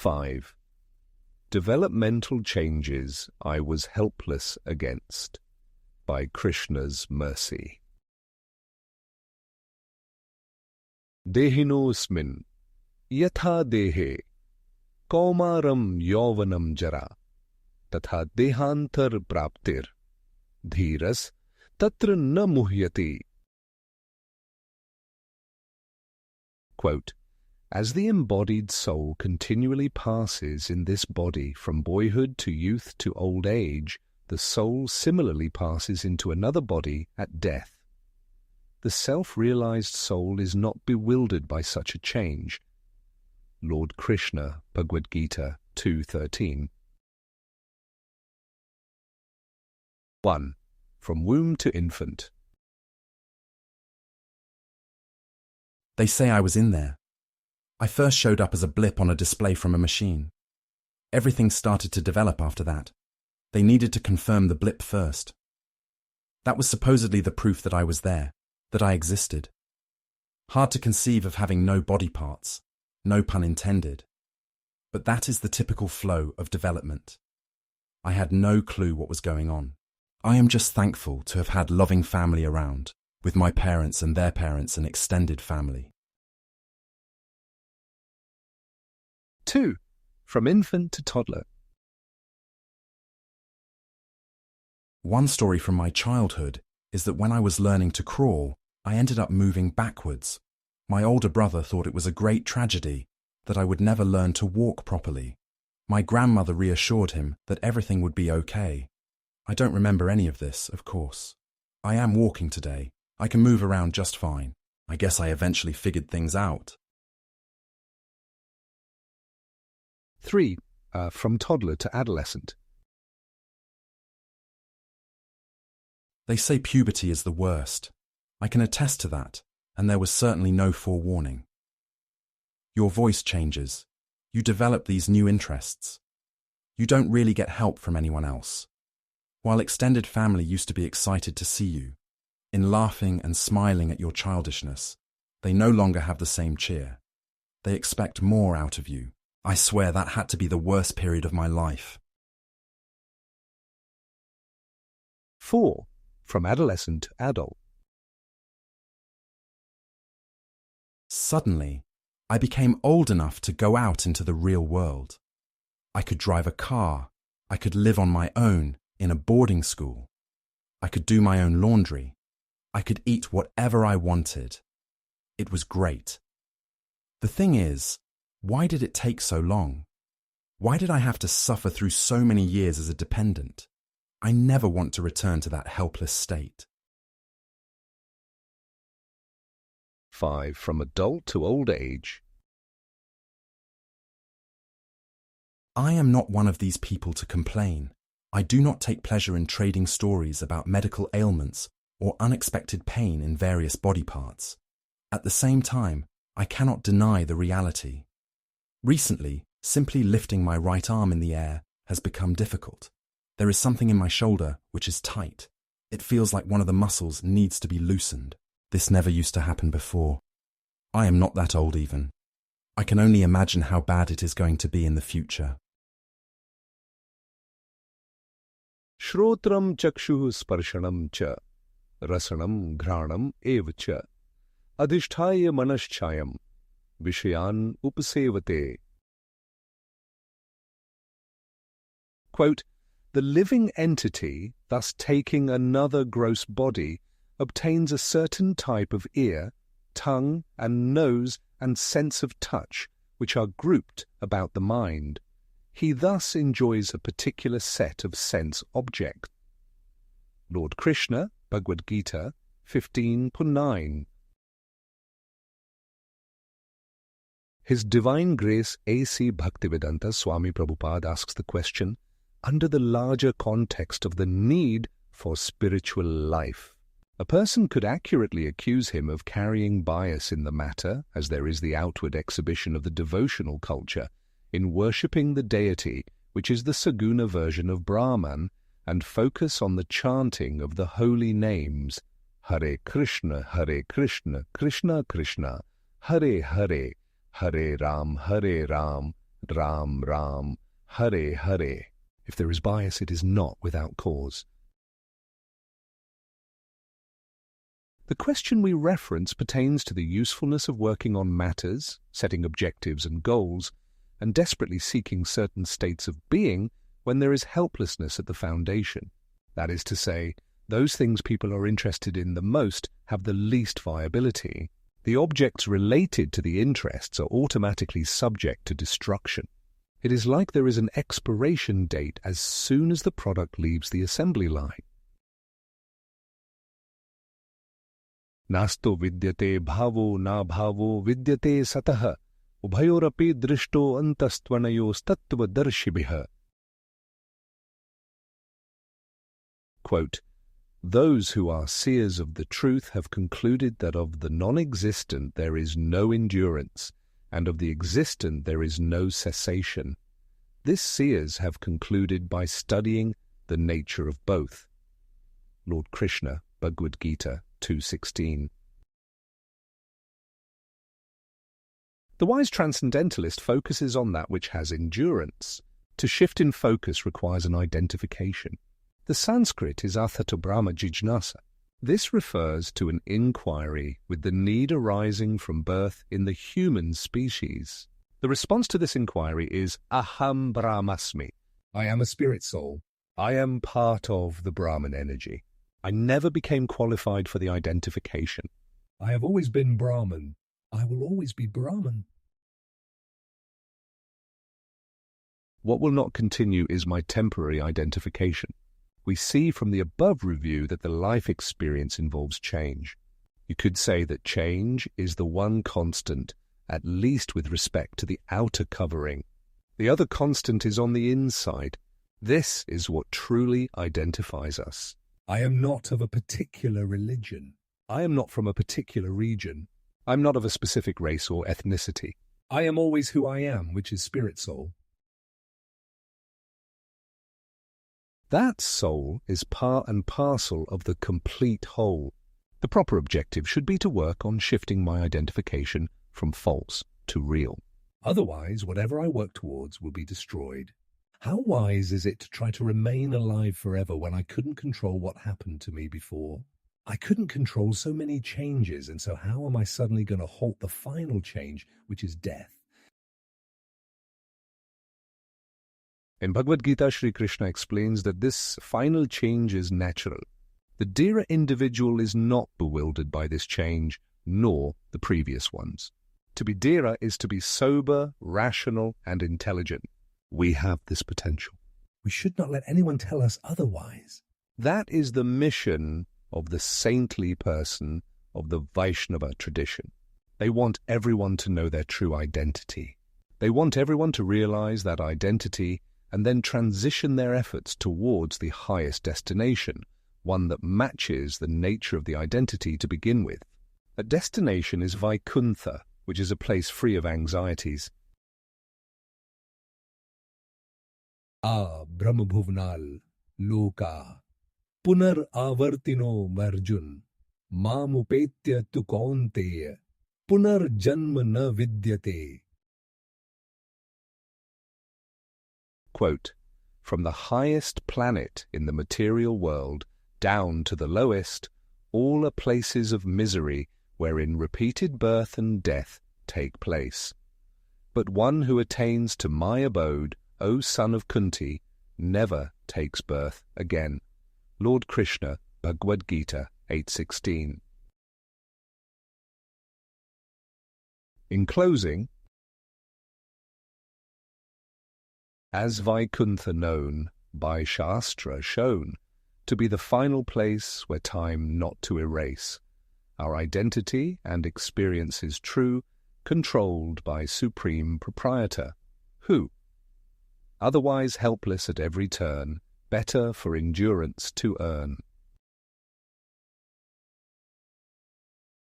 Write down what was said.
5. Developmental changes I was helpless against, by Krishna's mercy. Dehinosmin yatha dehe kaumaram yauvanam jara tatha dehantar praptir dhiras tatra na muhyati. Quote, as the embodied soul continually passes in this body from boyhood to youth to old age, the soul similarly passes into another body at death. The self-realized soul is not bewildered by such a change. Lord Krishna, Bhagavad-gita 2:13. 1. From womb to infant. They say I was in there. I first showed up as a blip on a display from a machine. Everything started to develop after that. They needed to confirm the blip first. That was supposedly the proof that I was there, that I existed. Hard to conceive of having no body parts, no pun intended. But that is the typical flow of development. I had no clue what was going on. I am just thankful to have had loving family around, with my parents and their parents and extended family. 2. From infant to toddler. One story from my childhood is that when I was learning to crawl, I ended up moving backwards. My older brother thought it was a great tragedy, that I would never learn to walk properly. My grandmother reassured him that everything would be okay. I don't remember any of this, of course. I am walking today. I can move around just fine. I guess I eventually figured things out. 3. From toddler to adolescent. They say puberty is the worst. I can attest to that, and there was certainly no forewarning. Your voice changes. You develop these new interests. You don't really get help from anyone else. While extended family used to be excited to see you, in laughing and smiling at your childishness, they no longer have the same cheer. They expect more out of you. I swear that had to be the worst period of my life. 4. From adolescent to adult. Suddenly, I became old enough to go out into the real world. I could drive a car. I could live on my own in a boarding school. I could do my own laundry. I could eat whatever I wanted. It was great. The thing is, why did it take so long? Why did I have to suffer through so many years as a dependent? I never want to return to that helpless state. 5. From adult to old age. I am not one of these people to complain. I do not take pleasure in trading stories about medical ailments or unexpected pain in various body parts. At the same time, I cannot deny the reality. Recently, simply lifting my right arm in the air has become difficult. There is something in my shoulder which is tight. It feels like one of the muscles needs to be loosened. This never used to happen before. I am not that old even. I can only imagine how bad it is going to be in the future. Shrotram chakshuh sparshanam cha rasanam ghranam eva cha adhishthaya manaschayam vishayan upasevate. Quote, the living entity, thus taking another gross body, obtains a certain type of ear, tongue, and nose and sense of touch, which are grouped about the mind. He thus enjoys a particular set of sense objects. Lord Krishna, Bhagavad-gita 15:9. His Divine Grace A.C. Bhaktivedanta Swami Prabhupada asks the question under the larger context of the need for spiritual life. A person could accurately accuse him of carrying bias in the matter, as there is the outward exhibition of the devotional culture, in worshipping the deity, which is the Saguna version of Brahman, and focus on the chanting of the holy names, Hare Krishna, Krishna Krishna, Hare Hare, Hare Ram, Ram, Ram, Hare, Hare. If there is bias, it is not without cause. The question we reference pertains to the usefulness of working on matters, setting objectives and goals, and desperately seeking certain states of being when there is helplessness at the foundation. That is to say, those things people are interested in the most have the least viability. The objects related to the interests are automatically subject to destruction. It is like there is an expiration date as soon as the product leaves the assembly line. Nasto vidyate bhavo na bhavo vidyate satah ubhayorapi drishto antastvanayos tattva darshibih. Quote, those who are seers of the truth have concluded that of the non-existent there is no endurance, and of the existent there is no cessation. This seers have concluded by studying the nature of both. Lord Krishna, Bhagavad-gita 2:16. The wise transcendentalist focuses on that which has endurance. To shift in focus requires an identification. The Sanskrit is Athato Brahma Jijnasa. This refers to an inquiry with the need arising from birth in the human species. The response to this inquiry is Aham Brahmasmi. I am a spirit soul. I am part of the Brahman energy. I never became qualified for the identification. I have always been Brahman. I will always be Brahman. What will not continue is my temporary identification. We see from the above review that the life experience involves change. You could say that change is the one constant, at least with respect to the outer covering. The other constant is on the inside. This is what truly identifies us. I am not of a particular religion. I am not from a particular region. I am not of a specific race or ethnicity. I am always who I am, which is spirit soul. That soul is part and parcel of the complete whole. The proper objective should be to work on shifting my identification from false to real. Otherwise, whatever I work towards will be destroyed. How wise is it to try to remain alive forever when I couldn't control what happened to me before? I couldn't control so many changes, and so how am I suddenly going to halt the final change, which is death? In Bhagavad-gita, Sri Krishna explains that this final change is natural. The Dhira individual is not bewildered by this change, nor the previous ones. To be Dhira is to be sober, rational, and intelligent. We have this potential. We should not let anyone tell us otherwise. That is the mission of the saintly person of the Vaishnava tradition. They want everyone to know their true identity. They want everyone to realize that identity and then transition their efforts towards the highest destination, one that matches the nature of the identity to begin with. That destination is Vaikuntha, which is a place free of anxieties. Brahmabhuvnal Loka Punar Avartino Marjun Mamupetya tu Kaunteya Punar Janma na Vidyate. Quote, from the highest planet in the material world down to the lowest, all are places of misery wherein repeated birth and death take place. But one who attains to my abode, O son of Kunti, never takes birth again. Lord Krishna, Bhagavad-gita 8:16. In closing, as Vaikuntha known, by Shastra shown, to be the final place where time not to erase, our identity and experience is true, controlled by Supreme Proprietor, who, otherwise helpless at every turn, better for endurance to earn.